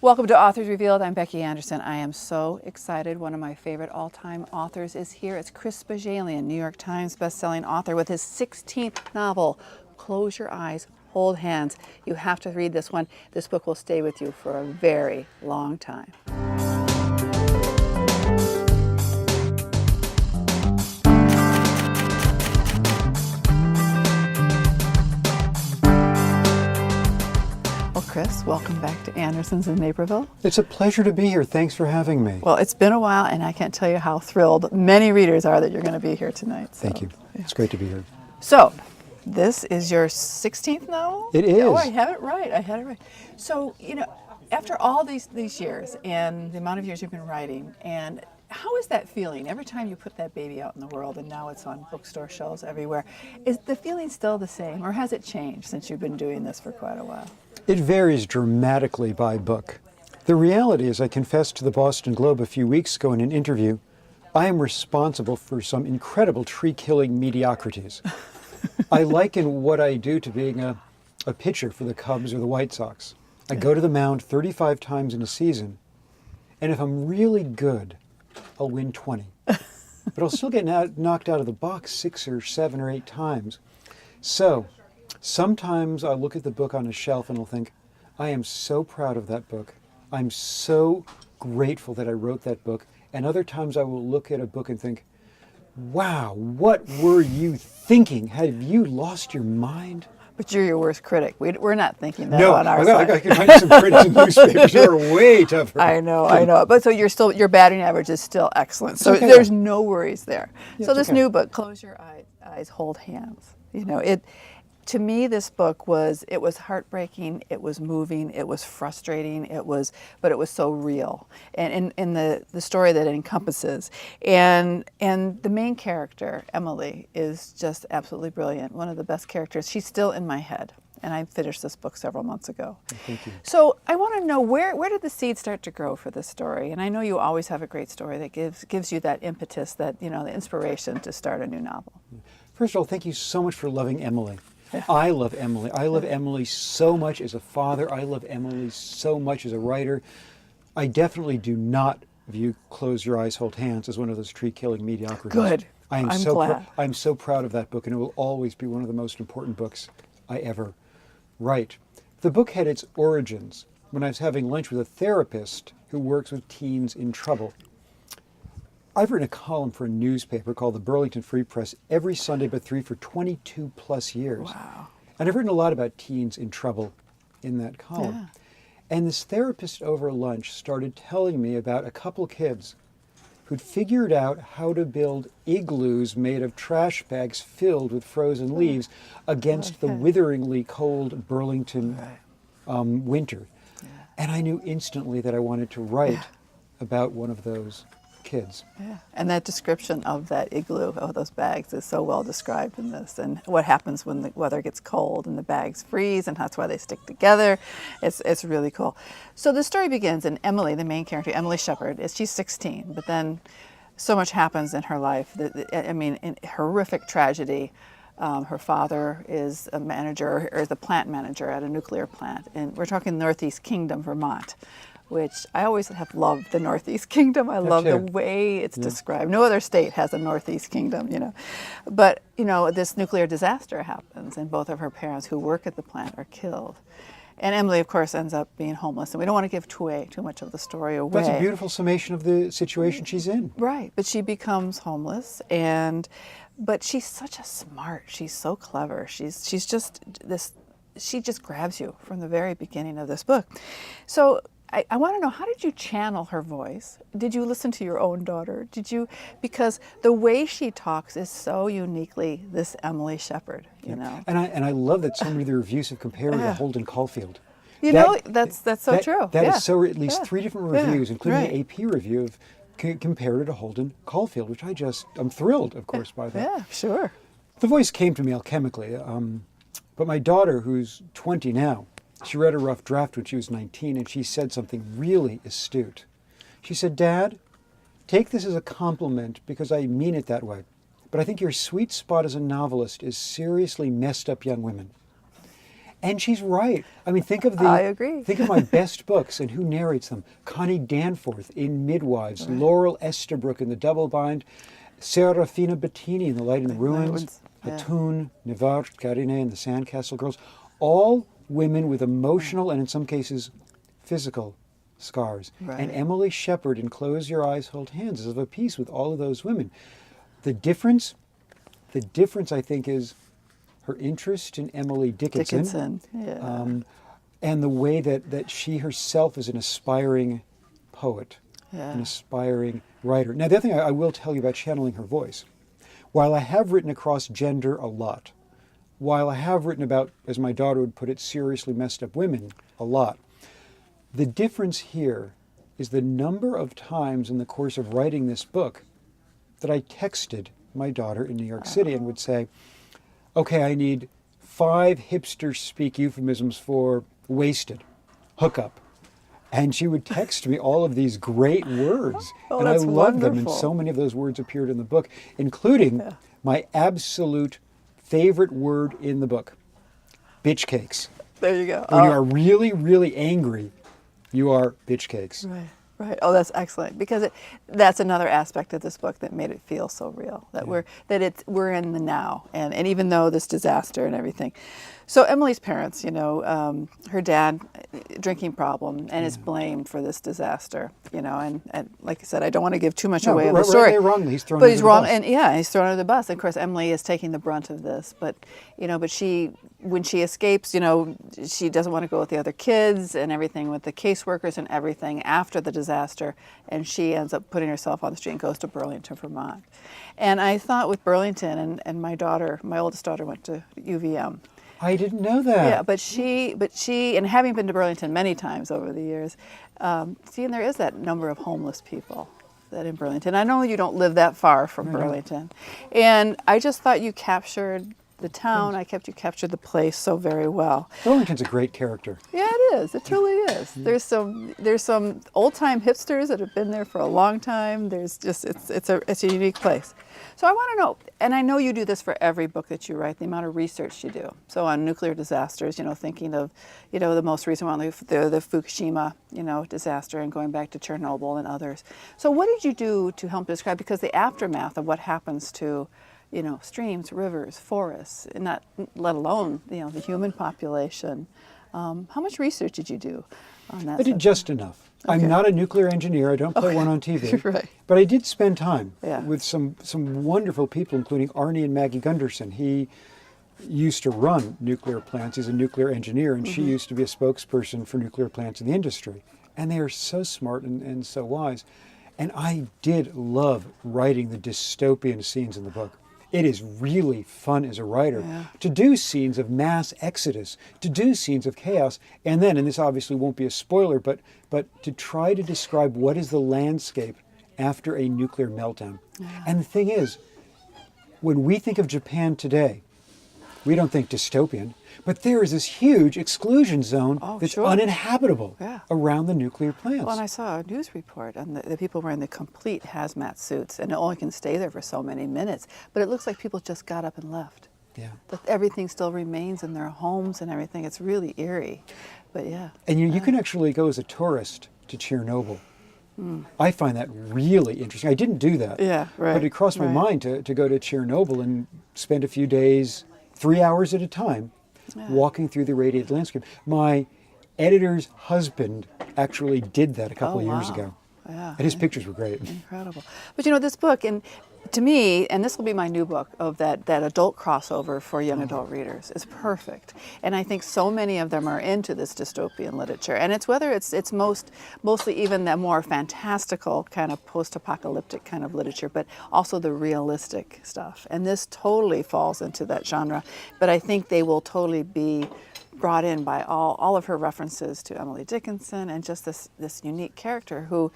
Welcome to Authors Revealed. I'm Becky Anderson. I am so excited. One of my favorite all-time authors is here. It's Chris Bohjalian, New York Times bestselling author with his 16th novel, Close Your Eyes, Hold Hands. You have to read this one. This book will stay with you for a very long time. Well, Chris, welcome back to Anderson's in Naperville. It's a pleasure to be here. Thanks for having me. Well, it's been a while, and I can't tell you how thrilled many readers are that you're going to be here tonight. Thank you. It's great to be here. So, this is your 16th novel? It is. Oh, I had it right. So, after all these years and the amount of years you've been writing, and how is that feeling every time you put that baby out in the world and now it's on bookstore shelves everywhere? Is the feeling still the same, or has it changed since you've been doing this for quite a while? It varies dramatically by book. The reality is, I confessed to the Boston Globe a few weeks ago in an interview, I am responsible for some incredible tree-killing mediocrities. I liken what I do to being a pitcher for the Cubs or the White Sox. I go to the mound 35 times in a season, and if I'm really good, I'll win 20. But I'll still get knocked out of the box 6 or 7 or 8 times. So, sometimes I'll look at the book on a shelf and I'll think, I am so proud of that book. I'm so grateful that I wrote that book. And other times I will look at a book and think, wow, what were you thinking? Have you lost your mind? But you're your worst critic. We're not thinking that No, on our side. I can find some critics in newspapers who are way tougher. I know. But so your batting average is still excellent. So okay, there's no worries there. Yeah, so this okay. new book, Close Your Eyes, Hold Hands. To me, this book was heartbreaking, it was moving, it was frustrating, but it was so real, and in the story that it encompasses. And the main character, Emily, is just absolutely brilliant. One of the best characters. She's still in my head, and I finished this book several months ago. Thank you. So I want to know, where did the seed start to grow for this story? And I know you always have a great story that gives you that impetus, that the inspiration to start a new novel. First of all, thank you so much for loving Emily. Yeah. I love Emily. I love Emily so much as a father. I love Emily so much as a writer. I definitely do not view Close Your Eyes, Hold Hands as one of those tree-killing mediocrities. Good. I'm glad. I'm so proud of that book, and it will always be one of the most important books I ever write. The book had its origins when I was having lunch with a therapist who works with teens in trouble. I've written a column for a newspaper called the Burlington Free Press every Sunday but 3 for 22 plus years. Wow. And I've written a lot about teens in trouble in that column. Yeah. And this therapist over lunch started telling me about a couple kids who'd figured out how to build igloos made of trash bags filled with frozen leaves against the witheringly cold Burlington winter. Yeah. And I knew instantly that I wanted to write about one of those kids. Yeah, and that description of that igloo, of those bags, is so well described in this, and what happens when the weather gets cold and the bags freeze, and that's why they stick together. It's really cool. So the story begins, and Emily, the main character, Emily Shepard, she's 16, but then so much happens in her life. In horrific tragedy. Her father is a manager, or is the plant manager at a nuclear plant, and we're talking Northeast Kingdom, Vermont, which I always have loved the Northeast Kingdom. I love the way it's described. No other state has a Northeast Kingdom, But, this nuclear disaster happens, and both of her parents who work at the plant are killed. And Emily, of course, ends up being homeless. And we don't want to give too much of the story away. That's a beautiful summation of the situation she's in. Right. But she becomes homeless, but she's such she's so clever. She's just she just grabs you from the very beginning of this book. So I want to know, how did you channel her voice? Did you listen to your own daughter? Because the way she talks is so uniquely this Emily Shepard, And I love that so many of the reviews have compared her to Holden Caulfield. That's so true. That is so, at least 3 different reviews, including the AP review, have compared her to Holden Caulfield, which I'm thrilled, of course, by that. Yeah, sure. The voice came to me alchemically, but my daughter, who's 20 now, she read a rough draft when she was 19, and she said something really astute. She said, "Dad, take this as a compliment because I mean it that way, but I think your sweet spot as a novelist is seriously messed up young women." And she's right. I mean, I agree. Think of my best books and who narrates them. Connie Danforth in Midwives, Right. Laurel Estabrook in The Double Bind, Serafina Bettini in The Light in the Ruins, Ruins, yeah. Hatun, Nivart, Karine in The Sandcastle Girls. All women with emotional and in some cases physical scars. Right. And Emily Shepard in Close Your Eyes, Hold Hands is of a piece with all of those women. The difference I think is her interest in Emily Dickinson. Yeah. And the way that she herself is an aspiring poet, Yeah. an aspiring writer. Now, the other thing I will tell you about channeling her voice, while I have written across gender a lot, while I have written about, as my daughter would put it, seriously messed up women a lot, the difference here is the number of times in the course of writing this book that I texted my daughter in New York City and would say, okay, I need 5 hipsters speak euphemisms for wasted, hookup. And she would text me all of these great words. Oh, and I that's loved them. And wonderful. so many of those words appeared in the book, including my absolute favorite word in the book, bitch cakes. There you go. When you are really, really angry, you are bitch cakes. Right, right. Oh, that's excellent, because that's another aspect of this book that made it feel so real. That we're in the now, and even though this disaster and everything. So Emily's parents, her dad, drinking problem, and is blamed for this disaster. And like I said, I don't want to give too much away of the story. Right, wrongly, he's thrown But under he's the wrong, bus. and he's thrown under the bus. Of course, Emily is taking the brunt of this, but she, when she escapes, she doesn't want to go with the other kids and everything, with the caseworkers and everything after the disaster, and she ends up putting herself on the street and goes to Burlington, Vermont. And I thought with Burlington, and my oldest daughter went to UVM. I didn't know that. Yeah, but she, and having been to Burlington many times over the years, and there is that number of homeless people that in Burlington. I know you don't live that far from Burlington, and I just thought you captured the town. You captured the place so very well. Burlington's a great character. Yeah, it is. It truly is. There's some old time hipsters that have been there for a long time. There's just it's a unique place. So I want to know, and I know you do this for every book that you write, the amount of research you do. So on nuclear disasters, thinking of, the most recent one, the Fukushima, disaster, and going back to Chernobyl and others. So what did you do to help describe, because the aftermath of what happens to, streams, rivers, forests, and not let alone, the human population. How much research did you do on that? I did just enough. Okay. I'm not a nuclear engineer. I don't play one on TV. Right. But I did spend time Yeah. with some wonderful people, including Arnie and Maggie Gunderson. He used to run nuclear plants. He's a nuclear engineer, and she used to be a spokesperson for nuclear plants in the industry. And they are so smart and so wise. And I did love writing the dystopian scenes in the book. It is really fun as a writer to do scenes of mass exodus, to do scenes of chaos, and then, and this obviously won't be a spoiler, but to try to describe what is the landscape after a nuclear meltdown. And the thing is, when we think of Japan today, we don't think dystopian, but there is this huge exclusion zone that's sure. uninhabitable Yeah. around the nuclear plants. Well, and I saw a news report, and the people were in the complete hazmat suits, and it only can stay there for so many minutes. But it looks like people just got up and left. Yeah. That everything still remains in their homes and everything. It's really eerie. But yeah. And you can actually go as a tourist to Chernobyl. I find that really interesting. I didn't do that. Yeah, right. But it crossed my mind to go to Chernobyl and spend a few days, 3 hours at a time, walking through the radiated landscape. My editor's husband actually did that a couple of years ago. Yeah. And his pictures were great. Incredible. But this book, and to me, and this will be my new book of that adult crossover for young adult readers, is perfect. And I think so many of them are into this dystopian literature. And it's whether it's mostly even the more fantastical kind of post-apocalyptic kind of literature, but also the realistic stuff. And this totally falls into that genre. But I think they will totally be brought in by all of her references to Emily Dickinson and just this unique character who,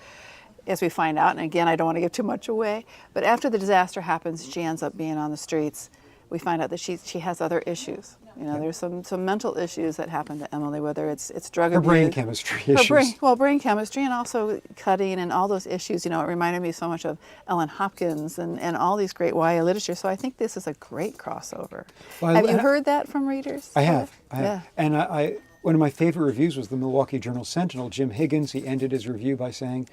as we find out, and again, I don't want to give too much away, but after the disaster happens, she ends up being on the streets. We find out that she has other issues. You know, there's some mental issues that happen to Emily, whether it's drug Her abuse. brain chemistry issues. Brain chemistry and also cutting and all those issues. You know, it reminded me so much of Ellen Hopkins and all these great YA literature. So I think this is a great crossover. Well, have you heard that from readers? I have. Yeah. And I one of my favorite reviews was the Milwaukee Journal Sentinel. Jim Higgins, he ended his review by saying,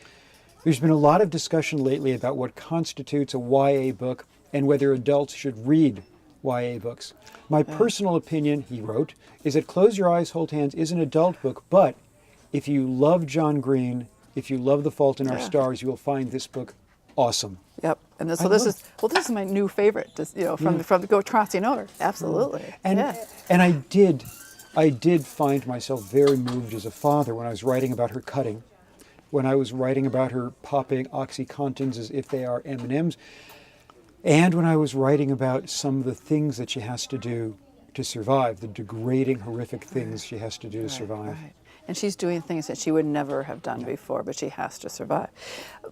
"There's been a lot of discussion lately about what constitutes a YA book and whether adults should read YA books. My personal opinion," he wrote, "is that Close Your Eyes, Hold Hands is an adult book, but if you love John Green, if you love The Fault in Our Stars, you will find this book awesome." Yep. And this is my new favorite, just, you know, from the Go Crossing Over. Absolutely. And I did find myself very moved as a father when I was writing about her cutting, when I was writing about her popping OxyContins as if they are M&Ms, and when I was writing about some of the things that she has to do to survive, the degrading, horrific things she has to do to survive. Right. And she's doing things that she would never have done before, but she has to survive.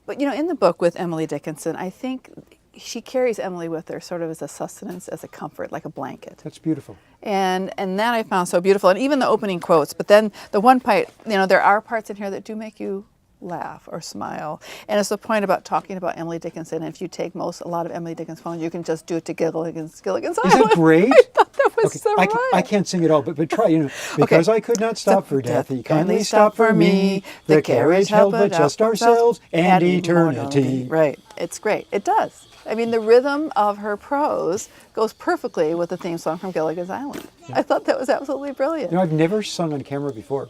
But, you know, in the book with Emily Dickinson, I think she carries Emily with her sort of as a sustenance, as a comfort, like a blanket. That's beautiful. And that I found so beautiful. And even the opening quotes. But then the one part, you know, there are parts in here that do make you laugh or smile. And it's the point about talking about Emily Dickinson. And if you take a lot of Emily Dickinson's poems, you can just do it to Gilligan's Island. Is that great? I thought that was so right. I can't sing it all, but try, you know. Because I could not stop for death, he kindly stopped for me. The carriage held but just ourselves and eternity. Right. It's great. It does. I mean, the rhythm of her prose goes perfectly with the theme song from Gilligan's Island. I thought that was absolutely brilliant. You know, I've never sung on camera before.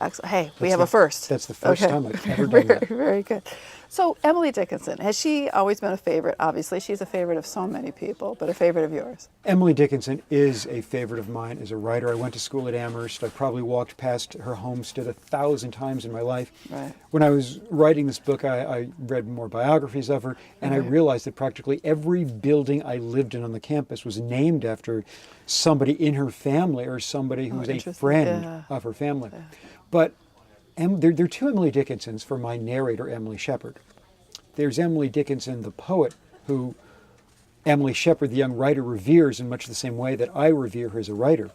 Excellent. Hey, we have a first. That's the first time I've ever done that. Very good. So Emily Dickinson, has she always been a favorite? Obviously, she's a favorite of so many people, but a favorite of yours. Emily Dickinson is a favorite of mine as a writer. I went to school at Amherst. I probably walked past her homestead 1,000 times in my life. Right. When I was writing this book, I read more biographies of her, and I realized that practically every building I lived in on the campus was named after somebody in her family or somebody who was a friend of her family. Yeah. But there are two Emily Dickinsons for my narrator, Emily Shepard. There's Emily Dickinson, the poet, who Emily Shepard, the young writer, reveres in much the same way that I revere her as a writer.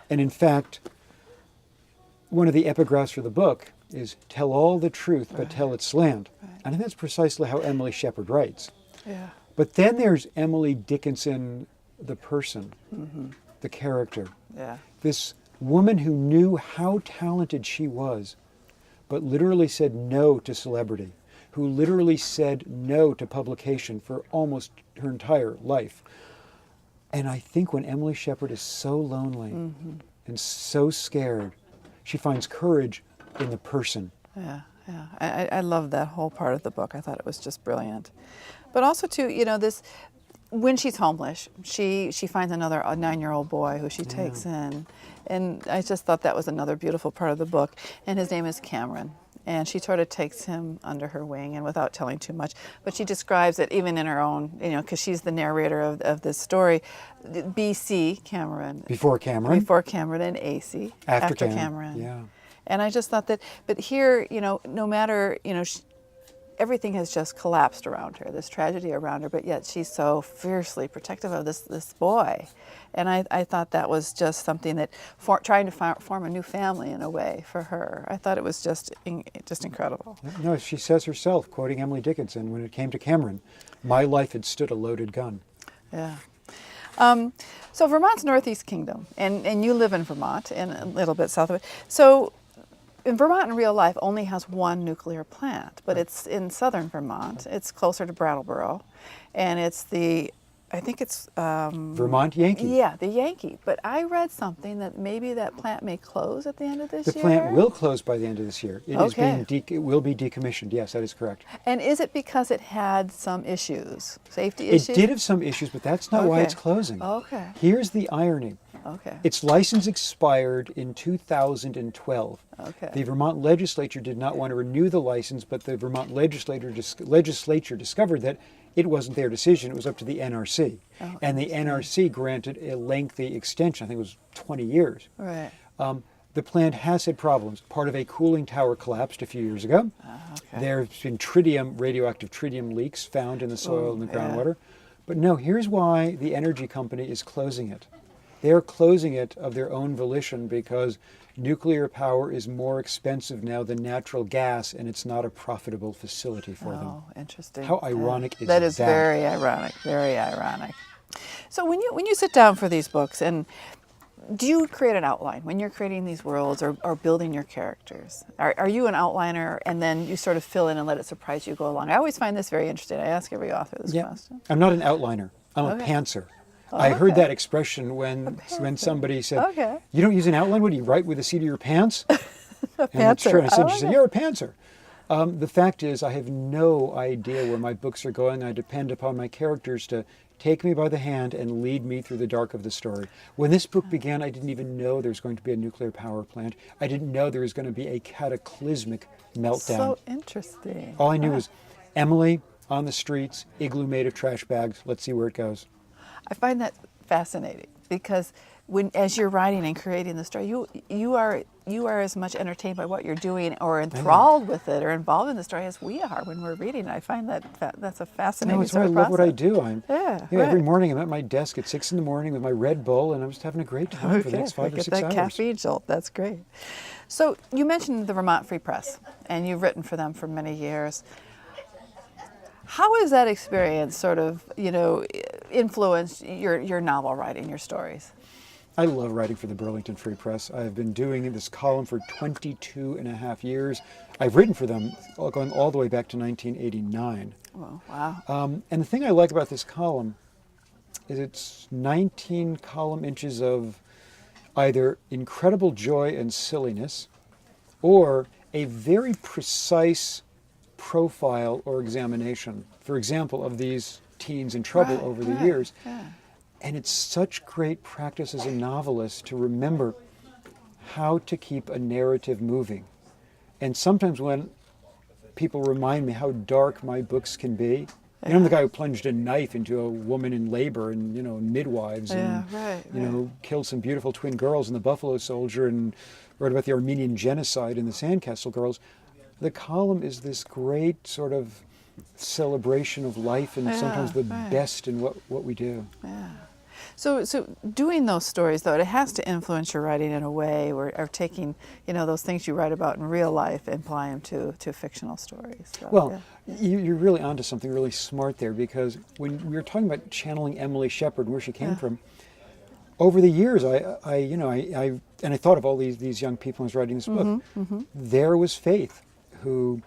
And in fact, one of the epigraphs for the book is, "Tell all the truth, but tell it slant." And I think that's precisely how Emily Shepard writes. Yeah. But then there's Emily Dickinson, the person, the character. Yeah. This woman who knew how talented she was, but literally said no to celebrity, who literally said no to publication for almost her entire life. And I think when Emily Shepard is so lonely and so scared, she finds courage in the person. Yeah, yeah. I love that whole part of the book. I thought it was just brilliant. But also, too, you know, when she's homeless, she finds a 9-year-old boy who she takes in. And I just thought that was another beautiful part of the book. And his name is Cameron. And she sort of takes him under her wing, and without telling too much. But she describes it even in her own, you know, because she's the narrator of this story. BC, Cameron. Before Cameron. Before Cameron, and AC. After Cameron. Yeah. And I just thought that, but here, you know, no matter, you know, everything has just collapsed around her, this tragedy around her, but yet she's so fiercely protective of this boy. And I thought that was just something that, trying to form a new family in a way for her. I thought it was just incredible. No, she says herself, quoting Emily Dickinson, when it came to Cameron, "My life had stood a loaded gun." Yeah. So Vermont's Northeast Kingdom, and you live in Vermont and a little bit south of it. So in Vermont in real life only has one nuclear plant, but it's in southern Vermont. It's closer to Brattleboro, and it's I think it's Vermont Yankee. Yeah, the Yankee. But I read something that maybe that plant may close at the end of this year. The plant will close by the end of this year. It will be decommissioned. Yes, that is correct. And is it because it had some issues, safety issues? It did have some issues, but that's not why it's closing. Okay. Here's the irony. Okay. Its license expired in 2012. Okay. The Vermont legislature did not want to renew the license, but the Vermont legislature discovered that it wasn't their decision. It was up to the NRC. Oh, and the NRC granted a lengthy extension. I think it was 20 years. Right. The plant has had problems. Part of a cooling tower collapsed a few years ago. There have been radioactive tritium leaks found in the soil and the groundwater. But no, here's why the energy company is closing it. They're closing it of their own volition because nuclear power is more expensive now than natural gas, and it's not a profitable facility for them. Oh, interesting. How ironic is that? That is very ironic, very ironic. So when you sit down for these books, and do you create an outline when you're creating these worlds or building your characters? Are you an outliner and then you sort of fill in and let it surprise you go along? I always find this very interesting. I ask every author this question. I'm not an outliner. I'm a pantser. I heard okay. that expression when somebody said, Okay. "You don't use an outline? What do you write with the seat of your pants?" A And it's true. pantser. And I said, I she like said, it. "You're a pantser." The fact is, I have no idea where my books are going. I depend upon my characters to take me by the hand and lead me through the dark of the story. When this book began, I didn't even know there was going to be a nuclear power plant. I didn't know there was going to be a cataclysmic meltdown. So interesting. All I knew was Emily on the streets, igloo made of trash bags. Let's see where it goes. I find that fascinating because as you're writing and creating the story, you are as much entertained by what you're doing or enthralled with it or involved in the story as we are when we're reading. I find that's a fascinating No, it's sort why I of love what I process. do. Every right. morning I'm at my desk at 6 a.m. with my Red Bull, and I'm just having a great time for the next 5 or get 6 that hours. caffeine jolt. That's great. So you mentioned the Vermont Free Press, and you've written for them for many years. How has that experience sort of, influenced your novel writing, your stories? I love writing for the Burlington Free Press. I've been doing this column for 22 and a half years. I've written for them going all the way back to 1989. Oh, wow. And the thing I like about this column is it's 19 column inches of either incredible joy and silliness or a very precise profile or examination, for example, of these teens in trouble over the years. Yeah. And it's such great practice as a novelist to remember how to keep a narrative moving. And sometimes when people remind me how dark my books can be, I'm the guy who plunged a knife into a woman in labor and, midwives and, killed some beautiful twin girls in the Buffalo Soldier and wrote about the Armenian genocide in the Sandcastle Girls. The column is this great sort of celebration of life and sometimes the best in what we do. Yeah. So doing those stories, though, it has to influence your writing in a way, or taking, those things you write about in real life and apply them to fictional stories. So, well, you're really onto something really smart there, because when we were talking about channeling Emily Shepard, where she came from, over the years, I thought of all these young people when I was writing this book. There was Faith, who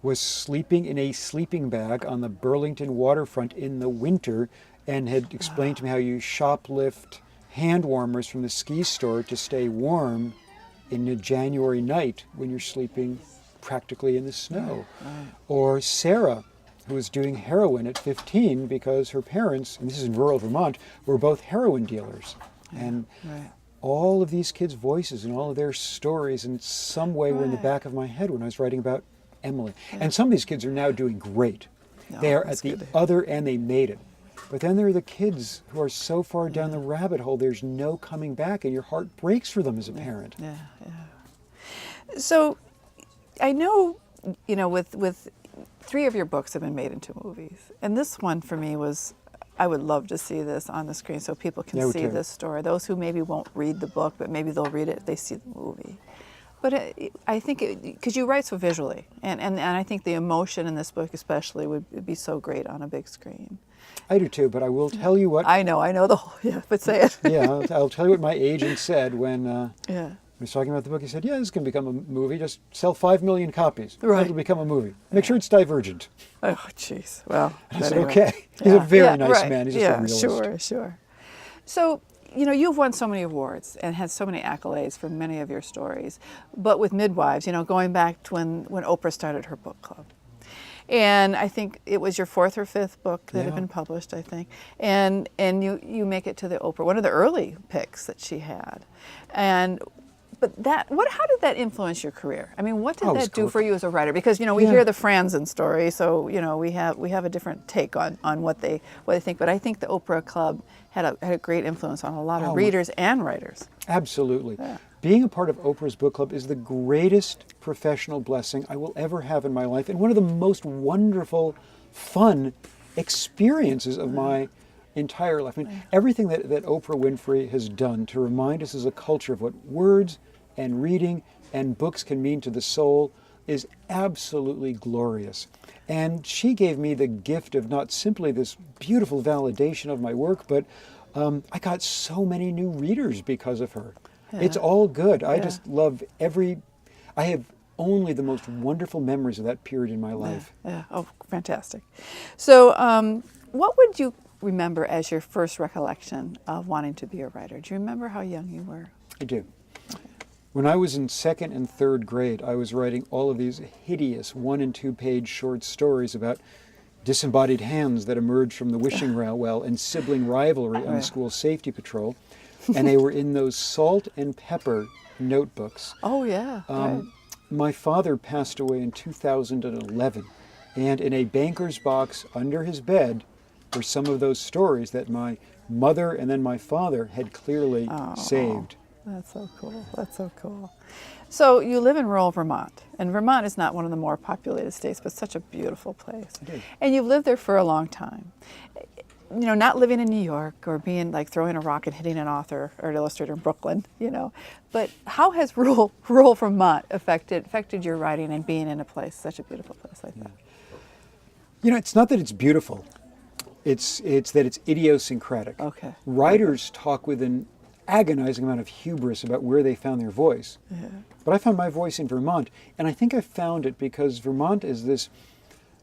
was sleeping in a sleeping bag on the Burlington waterfront in the winter and had explained to me how you shoplift hand warmers from the ski store to stay warm in a January night when you're sleeping practically in the snow. Or Sarah, who was doing heroin at 15 because her parents, and this is in rural Vermont, were both heroin dealers. And all of these kids' voices and all of their stories in some way were in the back of my head when I was writing about Emily. And some of these kids are now doing great. They are at the other end, they made it. But then there are the kids who are so far down the rabbit hole, there's no coming back, and your heart breaks for them as a parent. So I know, with 3 of your books have been made into movies. And this one for me was, I would love to see this on the screen so people can see this story. Those who maybe won't read the book, but maybe they'll read it if they see the movie. But I think, because you write so visually, and I think the emotion in this book especially would be so great on a big screen. I do too, but I will tell you what... I know the whole, but say it. I'll tell you what my agent said when I was talking about the book. He said, this is going to become a movie. Just sell 5 million copies. Right. It'll become a movie. Make sure it's divergent. Oh, jeez. Well, I said, anyway. okay. He's a very nice man. He's just a realist. Sure. So, you've won so many awards and had so many accolades for many of your stories. But with Midwives, going back to when Oprah started her book club. And I think it was your 4th or 5th book that had been published, I think. And you make it to the Oprah, one of the early picks that she had. But how did that influence your career? I mean, what did that do for you as a writer? Because we hear the Franzen story, so we have a different take on what they think. But I think the Oprah Club had a great influence on a lot of readers and writers. Absolutely. Yeah. Being a part of Oprah's book club is the greatest professional blessing I will ever have in my life, and one of the most wonderful, fun experiences of my entire life. I mean, everything that Oprah Winfrey has done to remind us as a culture of what words and reading and books can mean to the soul is absolutely glorious. And she gave me the gift of not simply this beautiful validation of my work, but I got so many new readers because of her. Yeah. It's all good. I Yeah. just love I have only the most wonderful memories of that period in my life. Yeah. Oh, fantastic. So, what would you remember as your first recollection of wanting to be a writer? Do you remember how young you were? I do. When I was in second and third grade, I was writing all of these hideous 1- and 2-page short stories about disembodied hands that emerged from the wishing well and sibling rivalry on the school safety patrol. And they were in those salt and pepper notebooks. Oh, yeah. Right. My father passed away in 2011, and in a banker's box under his bed were some of those stories that my mother and then my father had clearly saved. That's so cool. That's so cool. So you live in rural Vermont, and Vermont is not one of the more populated states, but such a beautiful place. It is. And you've lived there for a long time. You know, not living in New York or being like throwing a rock and hitting an author or an illustrator in Brooklyn, you know. But how has rural Vermont affected your writing and being in a place, such a beautiful place like that? You know, it's not that it's beautiful. It's that it's idiosyncratic. Okay. Writers talk with an agonizing amount of hubris about where they found their voice. Yeah. But I found my voice in Vermont, and I think I found it because Vermont is this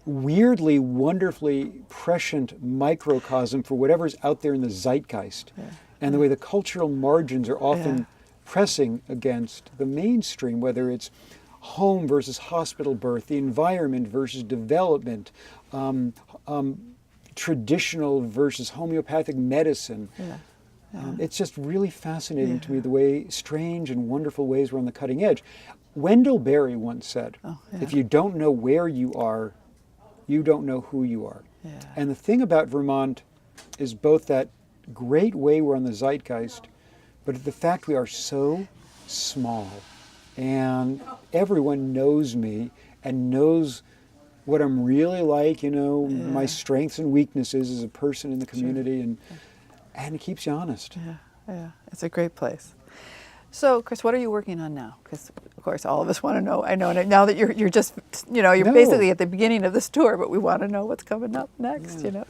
weirdly, wonderfully prescient microcosm for whatever's out there in the zeitgeist. Yeah. And the way the cultural margins are often Yeah. pressing against the mainstream, whether it's home versus hospital birth, the environment versus development, traditional versus homeopathic medicine. Yeah. It's just really fascinating to me the way strange and wonderful ways we're on the cutting edge. Wendell Berry once said, if you don't know where you are, you don't know who you are. Yeah. And the thing about Vermont is both that great way we're on the zeitgeist, but the fact we are so small and everyone knows me and knows what I'm really like, you know, my strengths and weaknesses as a person in the community, and it keeps you honest. Yeah, yeah, it's a great place. So, Chris, what are you working on now? Because, of course, all of us want to know. I know now that you're just, you know, you're basically at the beginning of this tour, but we want to know what's coming up next, you know.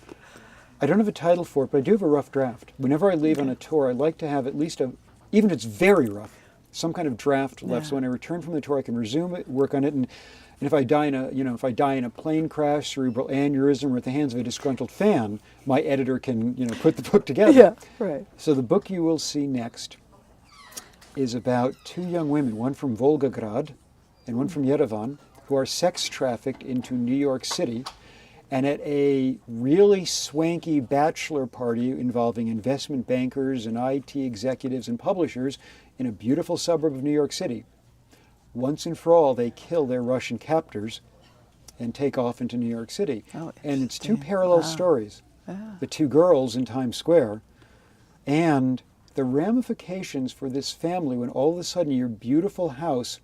I don't have a title for it, but I do have a rough draft. Whenever I leave on a tour, I like to have at least even if it's very rough, some kind of draft left. So when I return from the tour, I can resume it, work on it, and if I die in a plane crash, cerebral aneurysm, or at the hands of a disgruntled fan, my editor can, put the book together. Yeah, right. So the book you will see next is about two young women, one from Volgograd and one from Yerevan, who are sex trafficked into New York City. And at a really swanky bachelor party involving investment bankers and IT executives and publishers in a beautiful suburb of New York City, once and for all, they kill their Russian captors and take off into New York City. Oh, and it's two parallel stories. Yeah. The two girls in Times Square and the ramifications for this family when all of a sudden your beautiful house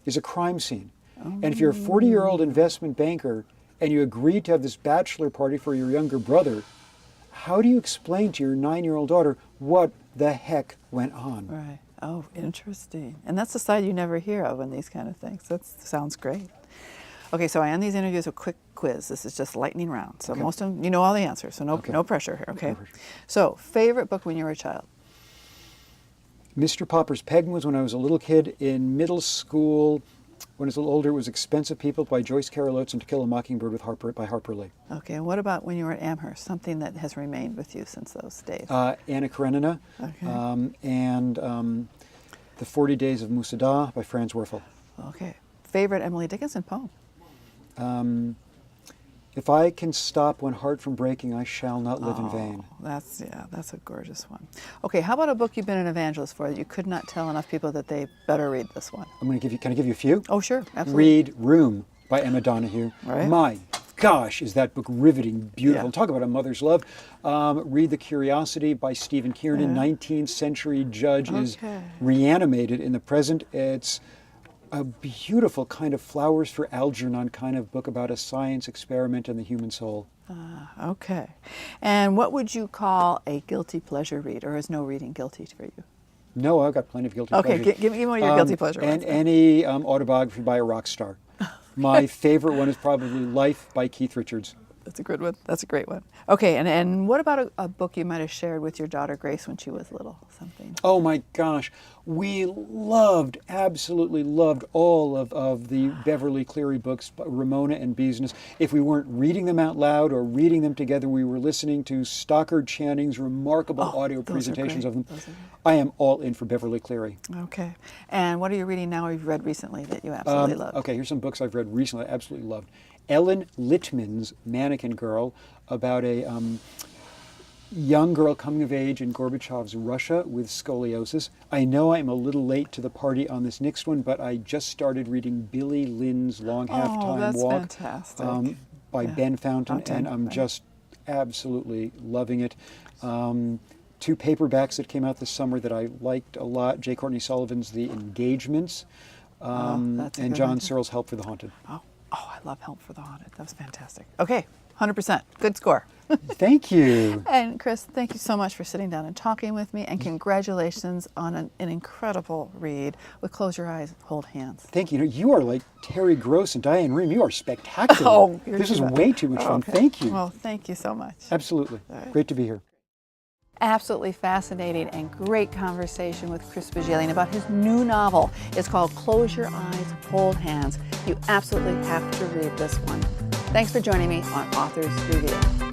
is a crime scene. And if you're a 40-year-old investment banker and you agreed to have this bachelor party for your younger brother, how do you explain to your 9-year-old daughter what the heck went on? Right. Oh, interesting. And that's the side you never hear of in these kind of things. That sounds great. Okay, so I end these interviews with a quick quiz. This is just lightning round. So most of them, you know all the answers, so no pressure here, okay? So, favorite book when you were a child? Mr. Popper's Penguins when I was a little kid. In middle school, when I was a little older, it was Expensive People by Joyce Carol Oates and To Kill a Mockingbird by Harper Lee. Okay, and what about when you were at Amherst? Something that has remained with you since those days? Anna Karenina, and The 40 Days of Musadah by Franz Werfel. Okay. Favorite Emily Dickinson poem? If I can stop one heart from breaking, I shall not live in vain. That's a gorgeous one. Okay, how about a book you've been an evangelist for that you could not tell enough people that they better read this one? Can I give you a few? Oh, sure, absolutely. Read Room by Emma Donoghue. Right. My gosh, is that book riveting, beautiful. Yeah. Talk about a mother's love. Read The Curiosity by Stephen Kiernan. 19th century judge is reanimated in the present. It's a beautiful kind of Flowers for Algernon kind of book about a science experiment in the human soul. Okay. And what would you call a guilty pleasure read, or is no reading guilty for you? No, I've got plenty of guilty Okay, pleasures. give me one of your guilty pleasure And ones. any autobiography by a rock star. My favorite one is probably Life by Keith Richards. That's a good one. That's a great one. Okay, and what about a book you might have shared with your daughter Grace when she was little? Something. Oh my gosh, we absolutely loved all of the Beverly Cleary books, Ramona and Business. If we weren't reading them out loud or reading them together, we were listening to Stockard Channing's remarkable audio those are presentations great. of them. Those are great. I am all in for Beverly Cleary. Okay. And what are you reading now or you've read recently that you absolutely love? Okay, here's some books I've read recently I absolutely loved. Ellen Littman's Mannequin Girl, about a young girl coming of age in Gorbachev's Russia with scoliosis. I know I'm a little late to the party on this next one, but I just started reading Billy Lynn's Long Half-Time that's Walk fantastic. by Ben Fountain, Fountain, and I'm right. just absolutely loving it. Two paperbacks that came out this summer that I liked a lot, J. Courtney Sullivan's The Engagements, that's a and good John one. Searle's Help for the Haunted. Oh, I love Help for the Haunted. That was fantastic. Okay, 100%. Good score. Thank you. And Chris, thank you so much for sitting down and talking with me, and congratulations on an incredible read with Close Your Eyes, Hold Hands. Thank you. You are like Terry Gross and Diane Rehm. You are spectacular. Oh, you're this too is much. way too much fun. Okay. Thank you. Well, thank you so much. Absolutely. right. Great to be here. Absolutely fascinating and great conversation with Chris Bohjalian about his new novel. It's called Close Your Eyes, Hold Hands. You absolutely have to read this one. Thanks for joining me on Author's Review.